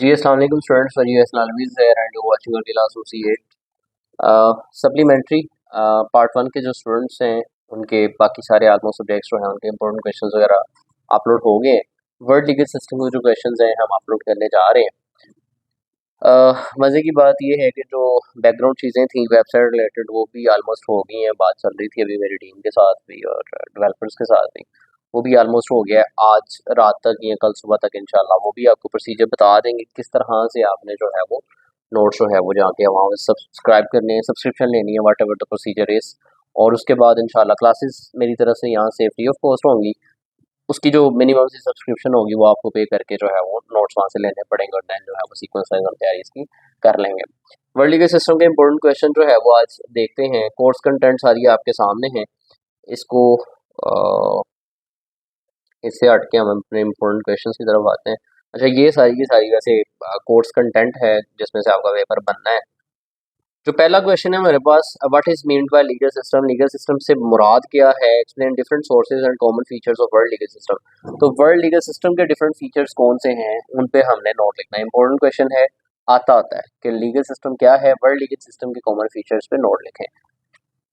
जी अस्सलाम वालेकुम students, for you एसनालवीज है and you watching your class associate supplementary part one के जो स्टूडेंट्स हैं उनके बाकी सारे आलमोस्ट सब्जेक्ट्स जो हैं उनके इंपॉर्टेंट क्वेश्चंस वगैरह अपलोड हो गए हैं। वर्ल्ड लीगल सिस्टम के जो क्वेश्चंस हैं हम अपलोड करने जा रहे हैं। मज़े की बात ये है कि जो बैकग्राउंड चीज़ें थी वेबसाइट रिलेटेड वो भी आलमोस्ट हो गई हैं। बात चल रही थी अभी मेरी टीम के साथ भी और डेवलपर्स के साथ भी, वो भी आलमोस्ट हो गया है। आज रात तक या कल सुबह तक इंशाल्लाह वो भी आपको प्रोसीजर बता देंगे किस तरह से आपने जो है वो नोट्स जो है वो जाके वहाँ पे सब्सक्राइब करने हैं, सब्सक्रिप्शन लेनी है, what ever the procedure is. और उसके बाद इंशाल्लाह क्लासेस मेरी तरफ से यहाँ से फ्री ऑफ कॉस्ट होंगी। उसकी जो मिनिमम सी सब्सक्रिप्शन होगी वो आपको पे करके जो है वो नोट्स वहाँ से लेने पड़ेंगे और देन जो है वो सीक्वेंस वाइज हम तैयारी इसकी कर लेंगे। वर्ल्ड लीगल सिस्टम के इंपॉर्टेंट क्वेश्चन जो है वो आज देखते हैं। कोर्स कंटेंट सारी आपके सामने है। इसको इससे हट के हम अपने इम्पोर्टेंट क्वेश्चंस की तरफ आते हैं। अच्छा, ये सारी की सारी वैसे कोर्स कंटेंट है जिसमें से आपका पेपर बनना है। जो पहला क्वेश्चन है मेरे पास, what is meant by legal system? Legal system से मुराद क्या है? Explain different sources and common features of world legal system. तो वर्ल्ड लीगल सिस्टम के डिफरेंट फीचर्स कौन से हैं उन पे हमने नोट लिखना है। इंपॉर्टेंट क्वेश्चन है, आता है कि लीगल सिस्टम क्या है, वर्ल्ड लीगल सिस्टम के कॉमन फीचर्स पे नोट लिखें।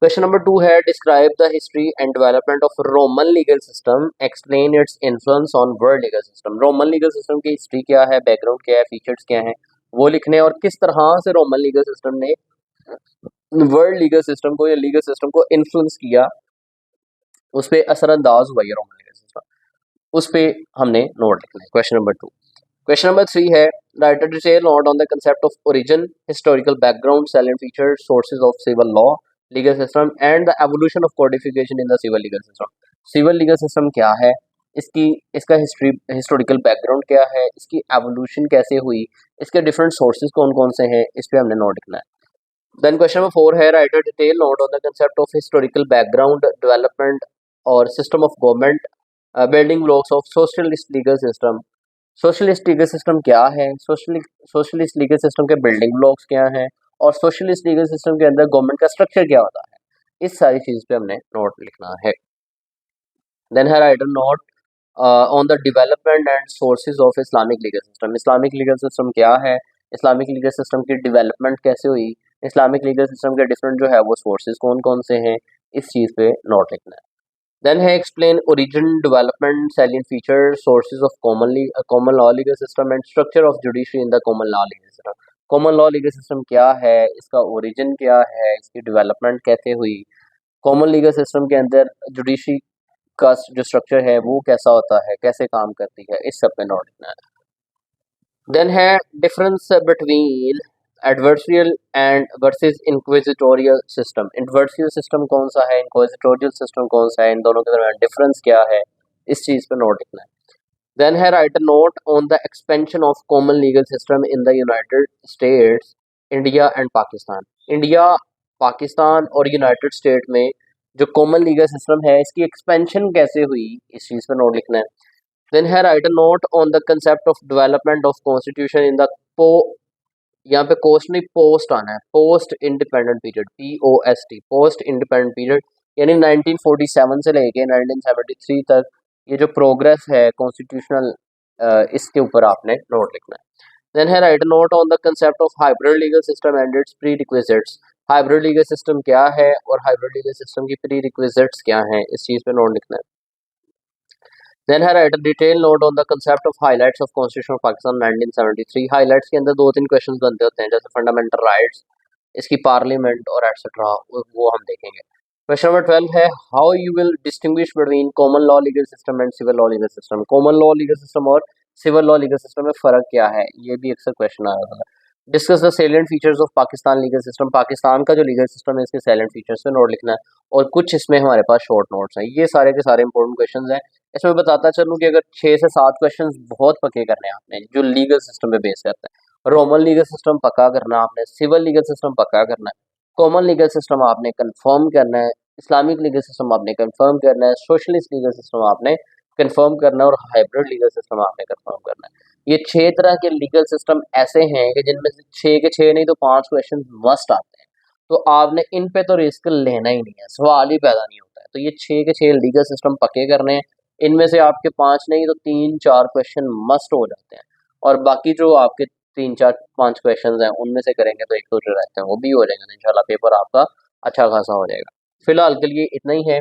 क्वेश्चन नंबर 2 है, describe the history and development of Roman legal system, explain its influence on world legal system. Roman legal system की हिस्ट्री क्या है, बैकग्राउंड क्या है, फीचर्स क्या हैं, वो लिखने और किस तरह से रोमन लीगल सिस्टम ने वर्ल्ड लीगल सिस्टम को या लीगल सिस्टम को इन्फ्लुएंस किया, उस पर असरअंदाज हुआ ये रोमन लीगल सिस्टम, उस पर हमने नोट लिखना है। Question number 2। क्वेश्चन नंबर 3 है, write a detail note on the concept of origin, historical background, salient feature, sources of civil law legal system and the evolution of codification in the civil legal system. Civil legal system क्या है, इसका historical background क्या है, इसकी evolution कैसे हुई, इसके different sources कौन कौन से हैं, इस पे हमने नोट लिखना है। देन क्वेश्चन नंबर 4 है, write a detail note on the concept of historical background, development और system of government, building blocks of socialist legal system. Socialist legal system क्या है, सोशलिस्ट लीगल सिस्टम के बिल्डिंग ब्लॉक्स क्या हैं और socialist legal system के अंदर government का स्ट्रक्चर क्या होता है, इस सारी चीज़ पे हमने नोट लिखना है। देन है, write a note on the development and sources of Islamic legal system. Islamic legal system क्या है, इस्लामिक लीगल सिस्टम की डेवलपमेंट कैसे हुई, इस्लामिक लीगल सिस्टम के डिफरेंट जो है वो सोर्सेज कौन कौन से हैं, इस चीज़ पे नोट लिखना है। देन है, explain origin, development, salient feature, sources of common law legal system and structure of judiciary in the common law legal system. Common law legal system क्या है, इसका ओरिजिन क्या है, इसकी डेवलपमेंट कैसे हुई, कॉमन लीगल सिस्टम के अंदर जुडिशरी का जो स्ट्रक्चर है वो कैसा होता है, कैसे काम करती है, इस सब पे नोट लिखना है। देन है, difference between adversarial and versus inquisitorial system. Adversarial system कौन सा है, इंक्विजिटोरियल सिस्टम कौन सा है, इन दोनों के दरमियान डिफरेंस क्या है, इस चीज़ पे नोट लिखना है। देन है, write a note on the expansion of common legal system in the United states, India and Pakistan. India, Pakistan और यूनाइटेड स्टेट में जो कॉमन लीगल सिस्टम है इसकी एक्सपेंशन कैसे हुई, इस चीज़ पे नोट लिखना है। देन है, write a note on the concept of development of constitution in the पो, यहाँ पे कोस्ट नहीं पोस्ट आना है, post independent period, POST, post independent period, यानी 1947 से लेके 1973 तक ये जो प्रोग्रेस है कॉन्स्टिट्यूशनल, इसके ऊपर आपने नोट लिखना है। देन है, right note on the concept of hybrid legal system and it's pre requisites. Hybrid legal system क्या है और हाइब्रिड लीगल सिस्टम की प्री रिक्विजिट्स क्या हैं, इस चीज़ पे नोट लिखना है। देन है, write detail note on the concept of highlights of constitution of Pakistan 1973। Highlights के अंदर 2-3 क्वेश्चंस बनते होते हैं, जैसे फंडामेंटल राइट्स, इसकी पार्लियामेंट और एटसेट्रा, वो हम देखेंगे। क्वेश्चन नंबर 12 है, how you will distinguish between common law legal system and civil law legal system. Common law legal system और सिविल लॉ लीगल सिस्टम में फ़र्क क्या है, ये भी अक्सर क्वेश्चन आया था। Discuss the salient features of Pakistan legal system. Pakistan का जो लीगल सिस्टम है इसके सैलिएंट फीचर्स पे नोट लिखना है और कुछ इसमें हमारे पास शॉर्ट नोट्स हैं। ये सारे के सारे इंपॉर्टेंट क्वेश्चंस हैं। इसमें बताता चलूँ कि अगर 6 से 7 क्वेश्चंस बहुत पक्के करने हैं आपने जो लीगल सिस्टम पे बेस करते हैं। रोमन लीगल सिस्टम पक्का करना है आपने, सिविल लीगल सिस्टम पक्का करना है, कॉमन लीगल सिस्टम आपने कंफर्म करना है, इस्लामिक लीगल सिस्टम आपने कंफर्म करना है, सोशलिस्ट लीगल सिस्टम आपने कंफर्म करना है और हाइब्रिड लीगल सिस्टम आपने कंफर्म करना है। ये 6 तरह के लीगल सिस्टम ऐसे हैं कि जिनमें से 6 के 6 नहीं तो 5 क्वेश्चन मस्ट आते हैं, तो आपने इन पे तो रिस्क लेना ही नहीं है, सवाल ही पैदा नहीं होता है। तो ये 6 के 6 लीगल सिस्टम पक्के करने हैं, इनमें से आपके 5 नहीं तो 3-4 क्वेश्चन मस्ट हो जाते हैं और बाकी जो आपके 3 4 5 क्वेश्चंस हैं उनमें से करेंगे तो एक दो जो रहते हैं वो भी हो जाएंगे, तो इंशाल्लाह पेपर आपका अच्छा खासा हो जाएगा। फिलहाल के लिए इतना ही है,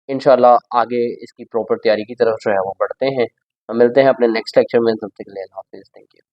इंशाल्लाह आगे इसकी प्रॉपर तैयारी की तरफ जो है वो बढ़ते हैं। मिलते हैं अपने नेक्स्ट लेक्चर में, तब तक के लिए अल्लाह हाफिज़, थैंक यू।